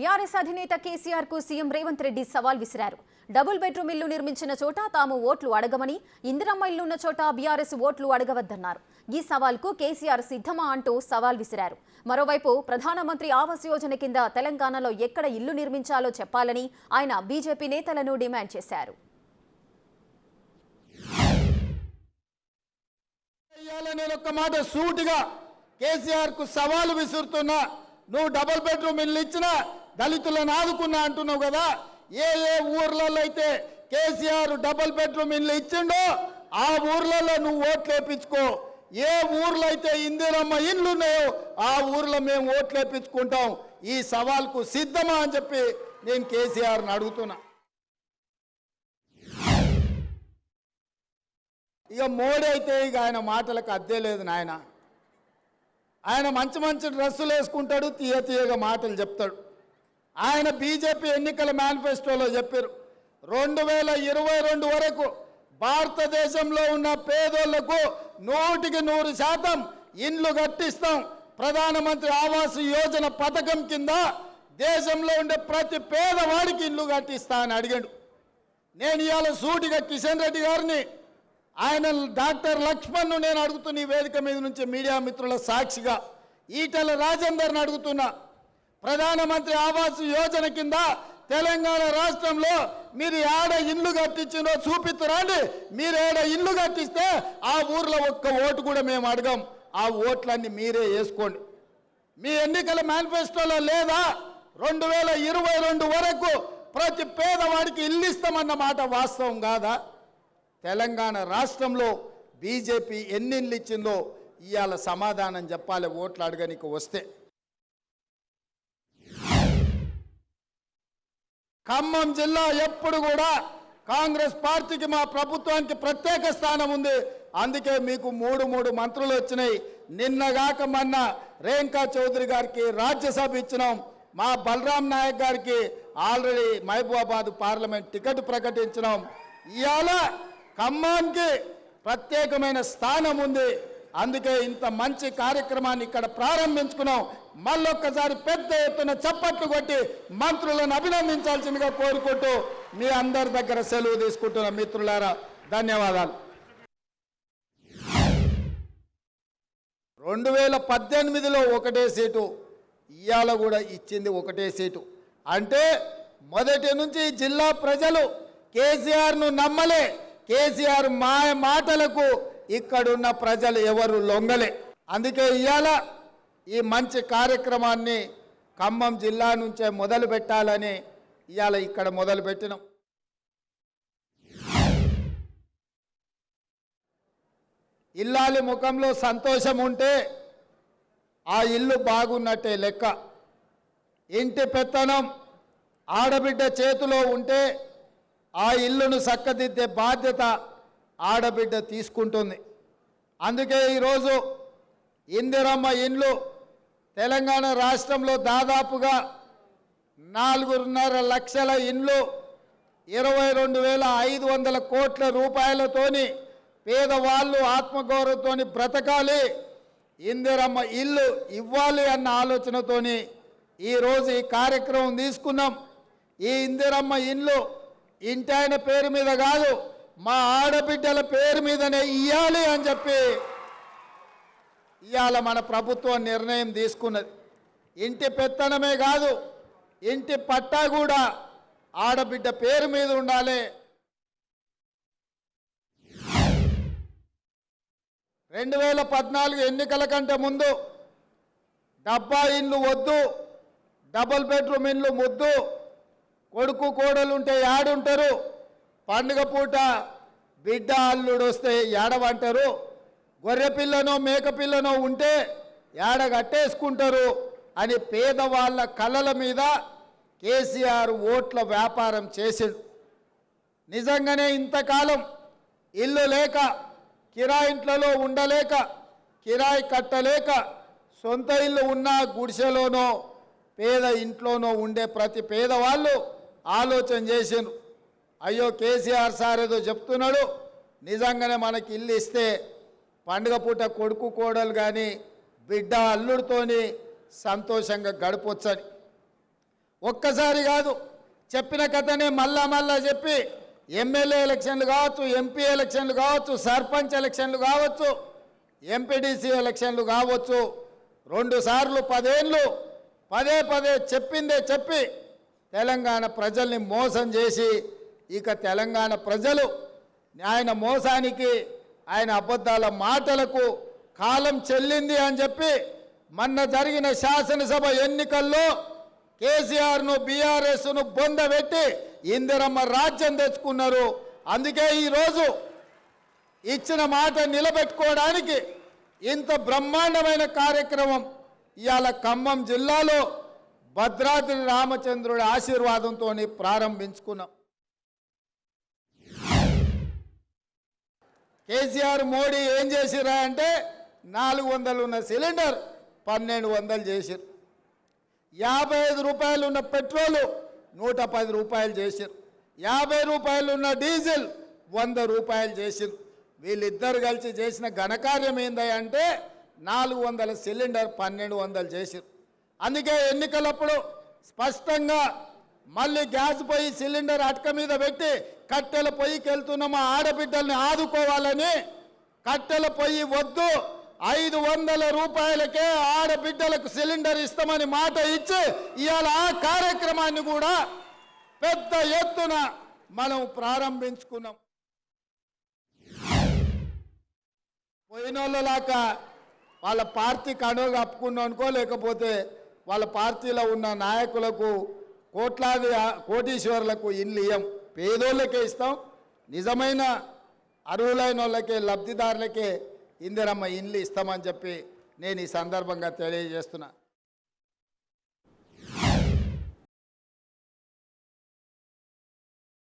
BRS అధినేత కేసీఆర్ కు CM Revanth Reddy సవాల్ విసిరారు. డబుల్ బెడ్రూమ్ ఇల్లు నిర్మించిన చోట తాము ఓట్లు అడగమని, ఇందిరమ్మ ఇల్లు ఉన్న చోట బీఆర్ఎస్ ఓట్లు అడగవద్దన్నారు. ఈ సవాల్కు కేసీఆర్ సిద్ధమా అంటూ సవాల్ విసిరారు. మరోవైపు ప్రధానమంత్రి ఆవాస్ యోజన కింద తెలంగాణలో ఎక్కడ ఇల్లు నిర్మించాలో చెప్పాలని ఆయన బీజేపీ నేతలను డిమాండ్ చేశారు. కేసీఆర్ కు సవాలు విసురుతున్నా, నువ్వు డబుల్ బెడ్రూమ్ ఇల్లు ఇచ్చినా దళితులను ఆదుకున్నా అంటున్నావు కదా. ఏ ఊర్లలో అయితే కేసీఆర్ డబుల్ బెడ్రూమ్ ఇల్లు ఇచ్చిండో ఆ ఊర్లలో నువ్వు ఓట్లు వేయించుకో. ఏ ఊర్లో అయితే ఇందిరమ్మ ఇల్లు ఉన్నాయో ఆ ఊర్లో మేము ఓట్లు వేయించుకుంటాం. ఈ సవాల్కు సిద్ధమా అని చెప్పి నేను కేసీఆర్ని అడుగుతున్నా. ఇక మోడీ అయితే ఇక ఆయన మాటలకు అద్దే లేదు నాయన. ఆయన మంచి మంచి డ్రెస్సులు వేసుకుంటాడు, తీయగా మాటలు చెప్తాడు. ఆయన బీజేపీ ఎన్నికల మేనిఫెస్టోలో చెప్పారు 2022 వరకు భారతదేశంలో ఉన్న పేదోళ్లకు 100% ఇండ్లు కట్టిస్తాం. ప్రధానమంత్రి ఆవాస్ యోజన పథకం కింద దేశంలో ఉండే ప్రతి పేదవాడికి ఇండ్లు కట్టిస్తా అని అడిగాడు. నేను ఇవాళ సూటిగా కిషన్ రెడ్డి గారిని, ఆయన డాక్టర్ లక్ష్మణ్ను నేను అడుగుతున్న ఈ వేదిక మీద నుంచి మీడియా మిత్రుల సాక్షిగా, ఈటెల రాజేందర్ని అడుగుతున్నా, ప్రధానమంత్రి ఆవాస్ యోజన కింద తెలంగాణ రాష్ట్రంలో మీరు ఏడ ఇల్లు కట్టించినో చూపిస్తురండి. మీరు ఏడ ఇల్లు కట్టిస్తే ఆ ఊర్లో ఒక్క ఓటు కూడా మేము అడగం. ఆ ఓట్లన్నీ మీరే వేసుకోండి. మీ ఎన్నికల మేనిఫెస్టోలో లేదా 2022 వరకు ప్రతి పేదవాడికి ఇల్లు ఇస్తామన్న మాట వాస్తవం కాదా? తెలంగాణ రాష్ట్రంలో బీజేపీ ఎన్ని ఇల్లు ఇచ్చిందో ఇవాళ సమాధానం చెప్పాలి ఓట్లు అడగనికి వస్తే. ఖమ్మం జిల్లా ఎప్పుడు కూడా కాంగ్రెస్ పార్టీకి, మా ప్రభుత్వానికి ప్రత్యేక స్థానం ఉంది. అందుకే మీకు 3 మంత్రులు వచ్చినాయి. నిన్నగాక మొన్న రేణుకా చౌదరి గారికి రాజ్యసభ ఇచ్చినాం. మా బలరాం నాయక్ గారికి ఆల్రెడీ మహబూబాబాద్ పార్లమెంట్ టికెట్ ప్రకటించినాం. ఇవాళ ఖమ్మానికి ప్రత్యేకమైన స్థానం ఉంది. అందుకే ఇంత మంచి కార్యక్రమాన్ని ఇక్కడ ప్రారంభించుకున్నాం. మళ్ళొక్కసారి పెద్ద ఎత్తున చప్పట్లు కొట్టి మంత్రులను అభినందించాల్సిందిగా కోరుకుంటూ మీ అందరి దగ్గర సెలవు తీసుకుంటున్న మిత్రులారా, ధన్యవాదాలు. 2018లో ఒకటే సీటు, ఇవాళ కూడా ఇచ్చింది ఒకటే సీటు. అంటే మొదటి నుంచి జిల్లా ప్రజలు కేసీఆర్ను నమ్మలే. కేసీఆర్ మాటలకు ఇక్కడున్న ప్రజలు ఎవరు లొంగలే. అందుకే ఇవాళ ఈ మంచి కార్యక్రమాన్ని ఖమ్మం జిల్లా నుంచే మొదలు పెట్టాలని ఇవాళ ఇక్కడ మొదలు పెట్టినాం. ఇల్లాలి ముఖంలో సంతోషం ఉంటే ఆ ఇల్లు బాగున్నట్టే లెక్క. ఇంటి పెత్తనం ఆడబిడ్డ చేతిలో ఉంటే ఆ ఇల్లును చక్కదిద్దే బాధ్యత ఆడబిడ్డ తీసుకుంటుంది. అందుకే ఈరోజు ఇందిరమ్మ ఇండ్లు తెలంగాణ రాష్ట్రంలో దాదాపుగా 4.5 లక్షల ఇండ్లు 22,500 కోట్ల రూపాయలతోని పేదవాళ్ళు ఆత్మగౌరవంతో బ్రతకాలి, ఇందిరమ్మ ఇల్లు ఇవ్వాలి అన్న ఆలోచనతోని ఈరోజు ఈ కార్యక్రమం తీసుకున్నాం. ఈ ఇందిరమ్మ ఇల్లు ఇంటి ఆయన పేరు మీద కాదు, మా ఆడబిడ్డల పేరు మీదనే ఇవ్వాలి అని చెప్పి ఇవాళ మన ప్రభుత్వం నిర్ణయం తీసుకున్నది. ఇంటి పెత్తనమే కాదు, ఇంటి పట్టా కూడా ఆడబిడ్డ పేరు మీద ఉండాలి. 2014 ఎన్నికల కంటే ముందు డబ్బా ఇండ్లు వద్దు, డబుల్ బెడ్రూమ్ ఇండ్లు ముద్దు, కొడుకు కోడలు ఉంటే యాడుంటారు, పండుగ పూట బిడ్డ అల్లుడు వస్తే ఏడవంటారు, గొర్రె పిల్లనో మేక పిల్లనో ఉంటే ఏడ కట్టేసుకుంటారు అని పేదవాళ్ళ కళ్ళల మీద కేసీఆర్ ఓట్ల వ్యాపారం చేసిండు. నిజంగానే ఇంతకాలం ఇల్లు లేక, కిరాయింట్లలో ఉండలేక, కిరాయి కట్టలేక, సొంత ఇల్లు ఉన్న గుడిసెలోనో పేద ఇంట్లోనో ఉండే ప్రతి పేదవాళ్ళు ఆలోచన చేసిండ్రు. అయ్యో కేసీఆర్ సార్ ఏదో చెప్తున్నాడు, నిజంగానే మనకి ఇల్లు ఇస్తే పండుగ పూట కొడుకు కోడలు కానీ బిడ్డ అల్లుడితోని సంతోషంగా గడపొచ్చని. ఒక్కసారి కాదు, చెప్పిన కథనే మళ్ళా చెప్పి ఎమ్మెల్యే ఎలక్షన్లు కావచ్చు, ఎంపీ ఎలక్షన్లు కావచ్చు, సర్పంచ్ ఎలక్షన్లు కావచ్చు, ఎంపీడీసీ ఎలక్షన్లు కావచ్చు, 2 సార్లు 10 ఏళ్ళు పదే చెప్పిందే చెప్పి తెలంగాణ ప్రజల్ని మోసం చేసి ఇక తెలంగాణ ప్రజలు ఆయన మోసానికి ఆయన అబద్ధాల మాటలకు కాలం చెల్లింది అని చెప్పి మొన్న జరిగిన శాసనసభ ఎన్నికల్లో కేసీఆర్ను బీఆర్ఎస్ను బొందబెట్టి ఇందిరమ్మ రాజ్యం తెచ్చుకున్నారు. అందుకే ఈరోజు ఇచ్చిన మాట నిలబెట్టుకోవడానికి ఇంత బ్రహ్మాండమైన కార్యక్రమం ఇవాళ ఖమ్మం జిల్లాలో భద్రాద్రి రామచంద్రుడి ఆశీర్వాదంతో ప్రారంభించుకున్నాం. కేసీఆర్ మోడీ ఏం చేసిరా అంటే 400 ఉన్న సిలిండర్ 1200 చేసిరు. 55 రూపాయలు ఉన్న పెట్రోలు 110 రూపాయలు చేసిరు. 50 రూపాయలు ఉన్న డీజిల్ 100 రూపాయలు చేసిరు. వీళ్ళిద్దరు కలిసి చేసిన ఘనకార్యం ఏందంటే 400 సిలిండర్ 1200 చేసిరు. అందుకే ఎన్నికలప్పుడు స్పష్టంగా మళ్ళీ గ్యాస్ పొయ్యి సిలిండర్ అటక మీద పెట్టి కట్టెల పొయ్యికి వెళ్తున్న మా ఆడబిడ్డల్ని ఆదుకోవాలని కట్టెల పొయ్యి వద్దు 500 రూపాయలకే ఆడబిడ్డలకు సిలిండర్ ఇస్తామని మాట ఇచ్చి ఇవాళ ఆ కార్యక్రమాన్ని కూడా పెద్ద ఎత్తున మనం ప్రారంభించుకున్నాం. పోయినోళ్ళలాగా వాళ్ళ పార్టీకి అనువు కప్పుకున్నాం అనుకో, లేకపోతే వాళ్ళ పార్టీలో ఉన్న నాయకులకు కోటీశ్వరులకు ఇల్లు ఇయ్యం, పేదోళ్ళకే ఇస్తాం. నిజమైన అర్హులైన వాళ్ళకే లబ్ధిదారులకే ఇందిరమ్మ ఇల్లు ఇస్తామని చెప్పి నేను ఈ సందర్భంగా తెలియజేస్తున్నా.